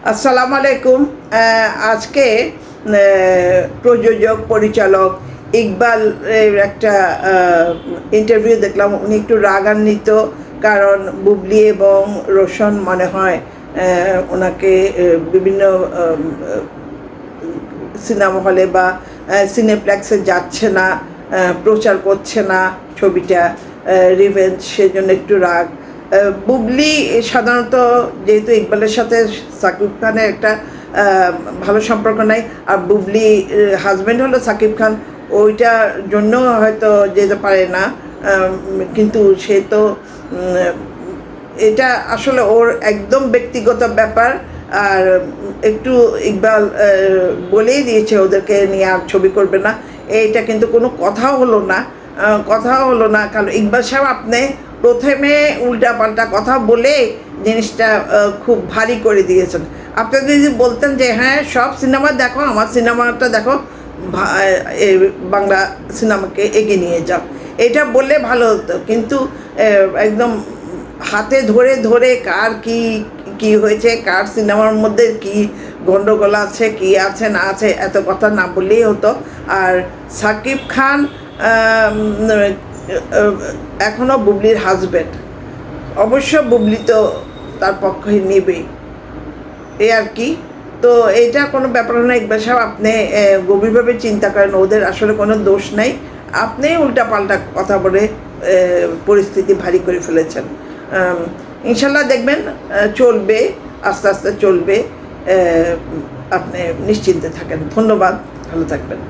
আসসালামু আলাইকুম। আজকে প্রযোজক পরিচালক ইকবাল এর একটা ইন্টারভিউ দেখলাম। উনি একটু রাগান্বিত, কারণ বুবলি এবং রোশন মনে হয় ওনাকে বিভিন্ন সিনেমা হলে বা সিনেপ্লেক্সে যাচ্ছে না, প্রচার করছে না ছবিটা রিভেঞ্জ, সেজন্য একটু রাগ। বুবলি সাধারণত, যেহেতু ইকবালের সাথে সাকিব খানের একটা ভালো সম্পর্ক নাই, আর বুবলি হাজব্যান্ড হলো সাকিব খান, ওইটার জন্য হয়তো যেতে পারে না। কিন্তু সে তো এটা আসলে ওর একদম ব্যক্তিগত ব্যাপার। আর একটু ইকবাল বলেই দিয়েছে ওদেরকে নিয়ে আর ছবি করবে না। এইটা কিন্তু কোনো কথাও হলো না, কারণ ইকবাল সাহেব আপনি প্রথমে উল্টাপাল্টা কথা বলে জিনিসটা খুব ভারী করে দিয়েছেন। আপনি যদি বলতেন যে হ্যাঁ সব সিনেমা দেখো, আমার সিনেমাটা দেখো, বাংলা সিনেমাকে এগিয়ে নিয়ে যাও, এটা বললে ভালো হতো। কিন্তু একদম হাতে ধরে ধরে কার কি কি হয়েছে, কার সিনেমার মধ্যে কি গণ্ডগোল আছে, কি আছে না আছে, এত কথা না বললেই হতো। আর সাকিব খান এখনও বুবলির হাজব্যান্ড, অবশ্য বুবলি তো তার পক্ষে নেবেই, এই আর কি। তো এইটা কোনো ব্যাপার না। ইকবাল সাহেব আপনি গভীরভাবে চিন্তা করেন, ওদের আসলে কোনো দোষ নেই, আপনি উল্টাপাল্টা কথা বলে পরিস্থিতি ভারী করে ফেলেছেন। ইনশাল্লাহ দেখবেন চলবে, আস্তে আস্তে চলবে, আপনি নিশ্চিন্তে থাকেন। ধন্যবাদ, ভালো থাকবেন।